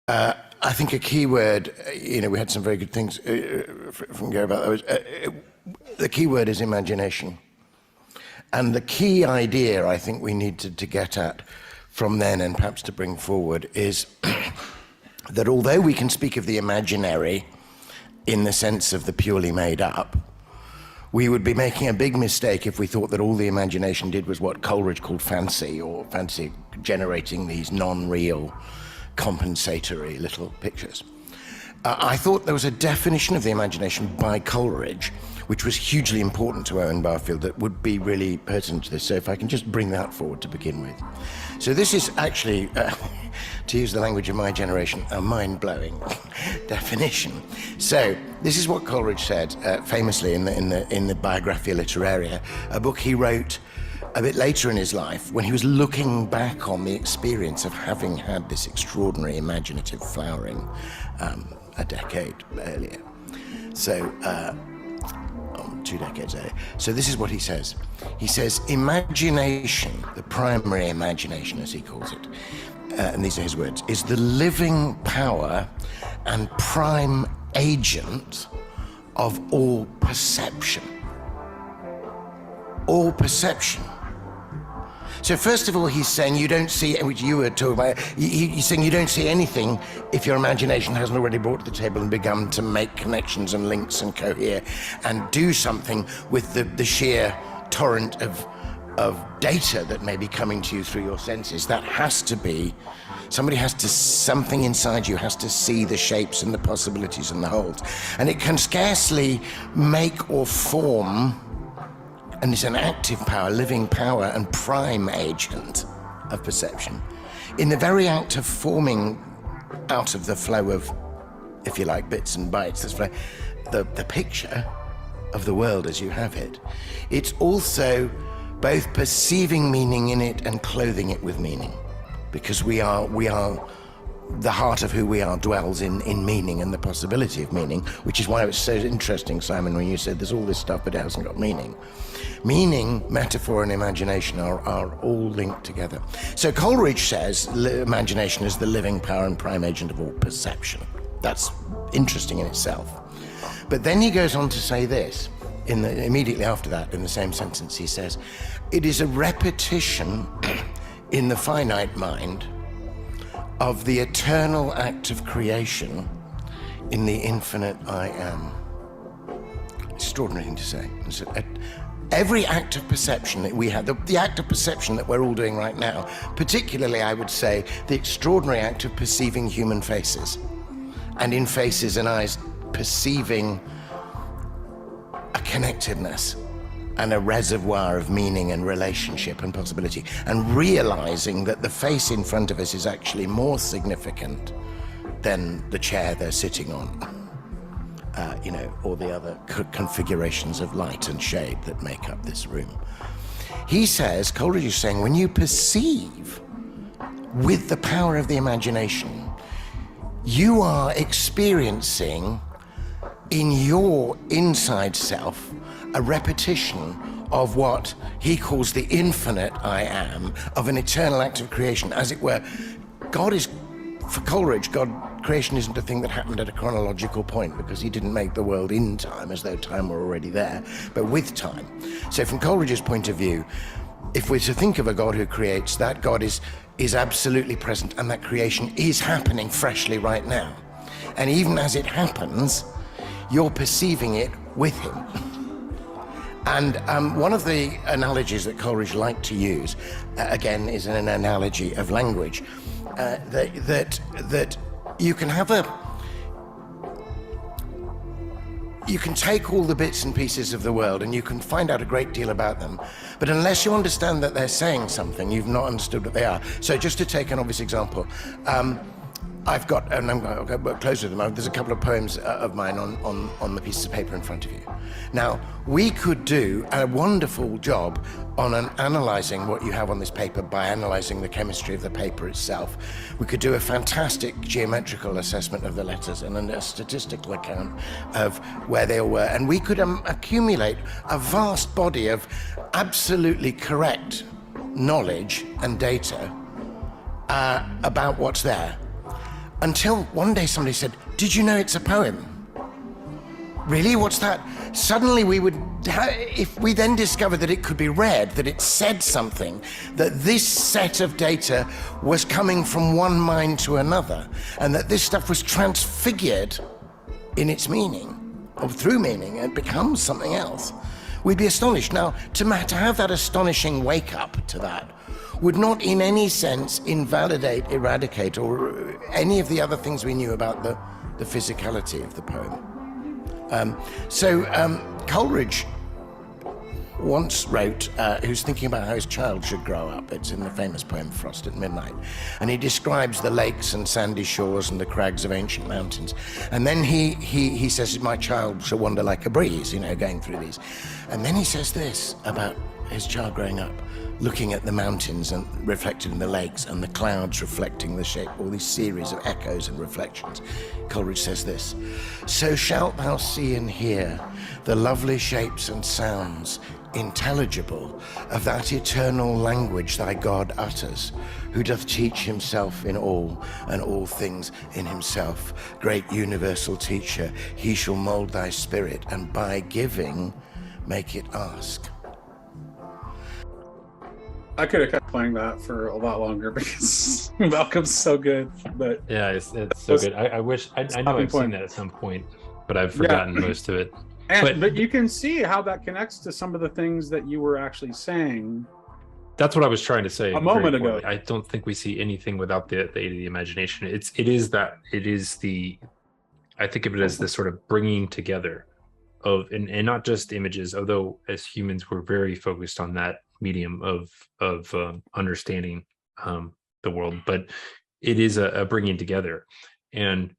I think a key word, we had some very good things from Gary about that. The key word is imagination. And the key idea I think we need to get at from then and perhaps to bring forward is that although we can speak of the imaginary in the sense of the purely made up, we would be making a big mistake if we thought that all the imagination did was what Coleridge called fancy, or fancy generating these non-real compensatory little pictures. I thought there was a definition of the imagination by Coleridge which was hugely important to Owen Barfield that would be really pertinent to this. So if I can just bring that forward to begin with. So this is actually, to use the language of my generation, a mind-blowing definition. So this is what Coleridge said famously in the Biographia Literaria, a book he wrote a bit later in his life when he was looking back on the experience of having had this extraordinary imaginative flowering a decade earlier. So, 2 decades earlier. So this is what he says. He says, imagination, the primary imagination as he calls it, and these are his words, is the living power and prime agent of all perception. All perception. So first of all, he's saying you don't see, which you were talking about, he's saying you don't see anything if your imagination hasn't already brought to the table and begun to make connections and links and cohere and do something with the sheer torrent of data that may be coming to you through your senses. That has to be, something inside you has to see the shapes and the possibilities and the wholes. And it can scarcely make or form, and it's an active power, living power and prime agent of perception. In the very act of forming out of the flow of, if you like, bits and bytes, the picture of the world as you have it, it's also both perceiving meaning in it and clothing it with meaning. Because we are the heart of who we are dwells in meaning and the possibility of meaning, which is why it was so interesting, Simon, when you said there's all this stuff but it hasn't got meaning. Meaning, metaphor and imagination are all linked together. So Coleridge says imagination is the living power and prime agent of all perception. That's interesting in itself. But then he goes on to say this, immediately after that, in the same sentence, he says, it is a repetition in the finite mind of the eternal act of creation in the infinite I am. Extraordinary thing to say. Every act of perception that we have, the act of perception that we're all doing right now, particularly I would say the extraordinary act of perceiving human faces, and in faces and eyes perceiving a connectedness and a reservoir of meaning and relationship and possibility, and realizing that the face in front of us is actually more significant than the chair they're sitting on, or the other configurations of light and shade that make up this room. He says, Coleridge is saying, when you perceive with the power of the imagination, you are experiencing in your inside self a repetition of what he calls the infinite I am, of an eternal act of creation. As it were, for Coleridge, creation isn't a thing that happened at a chronological point, because he didn't make the world in time, as though time were already there, but with time. So from Coleridge's point of view, if we're to think of a God who creates, that God is absolutely present, and that creation is happening freshly right now. And even as it happens, you're perceiving it with him. And one of the analogies that Coleridge liked to use, again, is an analogy of language, that you can have you can take all the bits and pieces of the world and you can find out a great deal about them, but unless you understand that they're saying something, you've not understood what they are. So just to take an obvious example, I've got, and I'm going to work close with them, there's a couple of poems of mine on the pieces of paper in front of you. Now, we could do a wonderful job on analysing what you have on this paper by analysing the chemistry of the paper itself. We could do a fantastic geometrical assessment of the letters and a statistical account of where they all were, and we could accumulate a vast body of absolutely correct knowledge and data about what's there. Until one day somebody said, "Did you know it's a poem?" Really? What's that? Suddenly if we then discovered that it could be read, that it said something, that this set of data was coming from one mind to another, and that this stuff was transfigured in its meaning, or through meaning, and becomes something else, we'd be astonished. Now, to have that astonishing wake-up to that would not in any sense invalidate, eradicate, or any of the other things we knew about the physicality of the poem. Coleridge once wrote, who's thinking about how his child should grow up. It's in the famous poem Frost at Midnight. And he describes the lakes and sandy shores and the crags of ancient mountains. And then he says, "My child shall wander like a breeze," going through these. And then he says this about his child growing up, looking at the mountains and reflected in the lakes and the clouds reflecting the shape, all these series of echoes and reflections. Coleridge says this: "So shalt thou see and hear the lovely shapes and sounds intelligible of that eternal language thy God utters, who doth teach himself in all and all things in himself. Great universal teacher, he shall mold thy spirit and by giving make it ask." I could have kept playing that for a lot longer because Malcolm's so good. But yeah, it's so good. I wish I know I've seen that at some point, but I've forgotten most of it. But you can see how that connects to some of the things that you were actually saying. That's what I was trying to say a moment ago. I don't think we see anything without the aid of the imagination. I think of it as this sort of bringing together of, and not just images, although as humans we're very focused on that medium of understanding the world, but it is a bringing together. And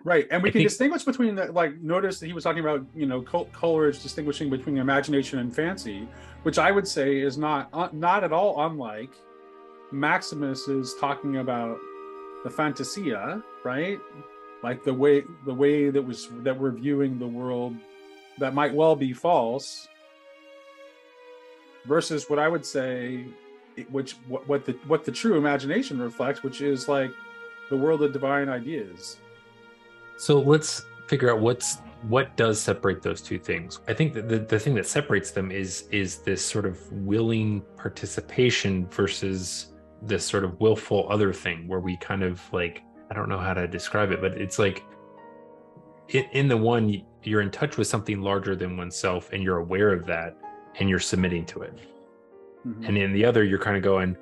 right, and we can distinguish between the, notice that he was talking about, Coleridge distinguishing between imagination and fancy, which I would say is not at all unlike Maximus is talking about the fantasia, right? Like the way that we're viewing the world that might well be false, versus what I would say, what the true imagination reflects, which is like the world of divine ideas. So let's figure out what does separate those two things. I think that the thing that separates them is this sort of willing participation versus this sort of willful other thing, where we kind of like, I don't know how to describe it, but it's like in the one, you're in touch with something larger than oneself and you're aware of that and you're submitting to it. Mm-hmm. And in the other, you're kind of going,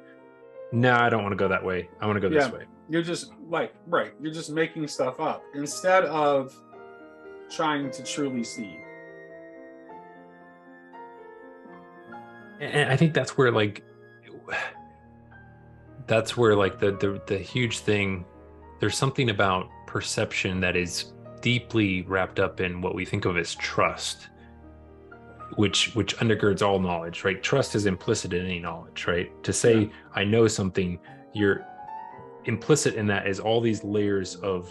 no, I don't want to go that way. I want to go this way. You're just you're just making stuff up instead of trying to truly see. And I think that's where the huge thing, there's something about perception that is deeply wrapped up in what we think of as trust, which undergirds all knowledge, right? Trust is implicit in any knowledge, right? To say I know something, you're implicit in that is all these layers of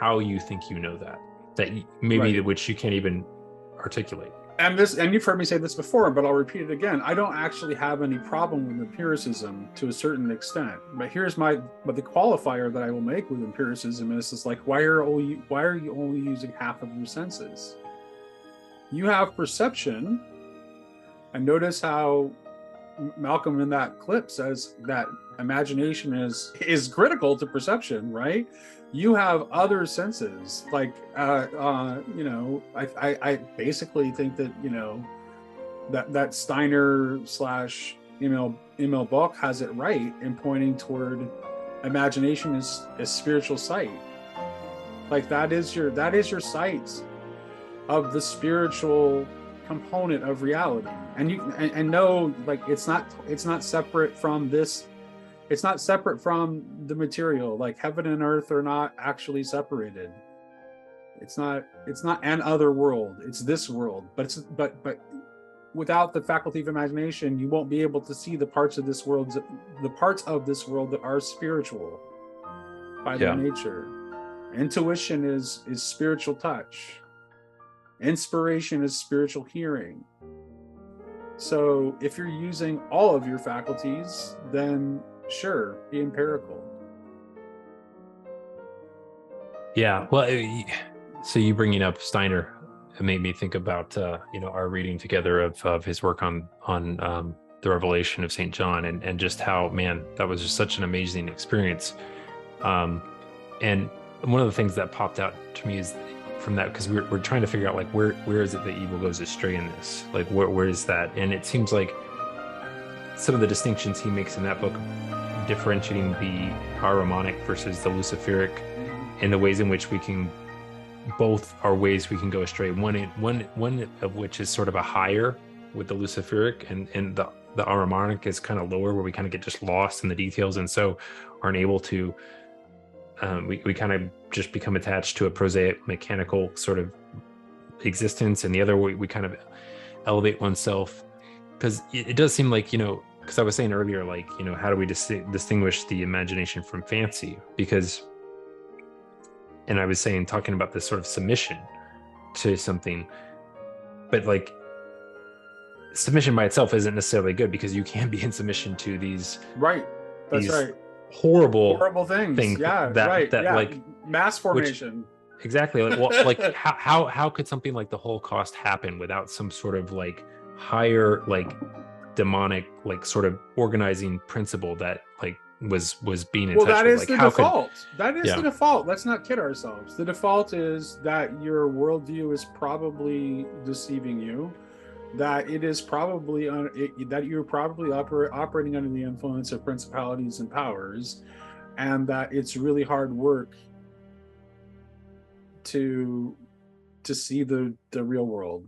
how you think you know that maybe which you can't even articulate. And you've heard me say this before, but I'll repeat it again. I don't actually have any problem with empiricism to a certain extent. But here's the qualifier that I will make with empiricism is it's like, why are you only using half of your senses? You have perception, and notice how Malcolm in that clip says that imagination is critical to perception, right? You have other senses, like I basically think that that Steiner / Emil Bock has it right in pointing toward imagination as spiritual sight. Like that is your sight of the spiritual component of reality, and you know, like it's not separate from this. It's not separate from the material. Like heaven and earth are not actually separated. It's not an other world. It's this world. But without the faculty of imagination, you won't be able to see the parts of this world that are spiritual by their nature. Intuition is spiritual touch. Inspiration is spiritual hearing. So if you're using all of your faculties, then Sure, be empirical. Yeah. Well, so you bringing up Steiner, it made me think about our reading together of his work on the Revelation of St. John, and just how, man, that was just such an amazing experience. And one of the things that popped out to me is from that, because we're trying to figure out like where is it that evil goes astray in this? Like where is that? And it seems like some of the distinctions he makes in that book, differentiating the Ahrimanic versus the Luciferic, and the ways in which we can, both are ways we can go astray. One of which is sort of a higher with the Luciferic, and the Ahrimanic is kind of lower, where we kind of get just lost in the details, and so aren't able to. We kind of just become attached to a prosaic, mechanical sort of existence, and the other way we kind of elevate oneself, because it does seem like, because I was saying earlier, like, how do we distinguish the imagination from fancy? Because, and I was saying, talking about this sort of submission to something, but like submission by itself isn't necessarily good, because you can be in submission to these horrible things. Yeah, like mass formation. Exactly. Like, well, like how could something like the Holocaust happen without some sort of like higher, like demonic, like sort of organizing principle that like was being in touch that with? is like, the default. The default. Let's not kid ourselves. The default is that your worldview is probably deceiving you, that it is probably that you're probably operating under the influence of principalities and powers, and that it's really hard work to see the real world.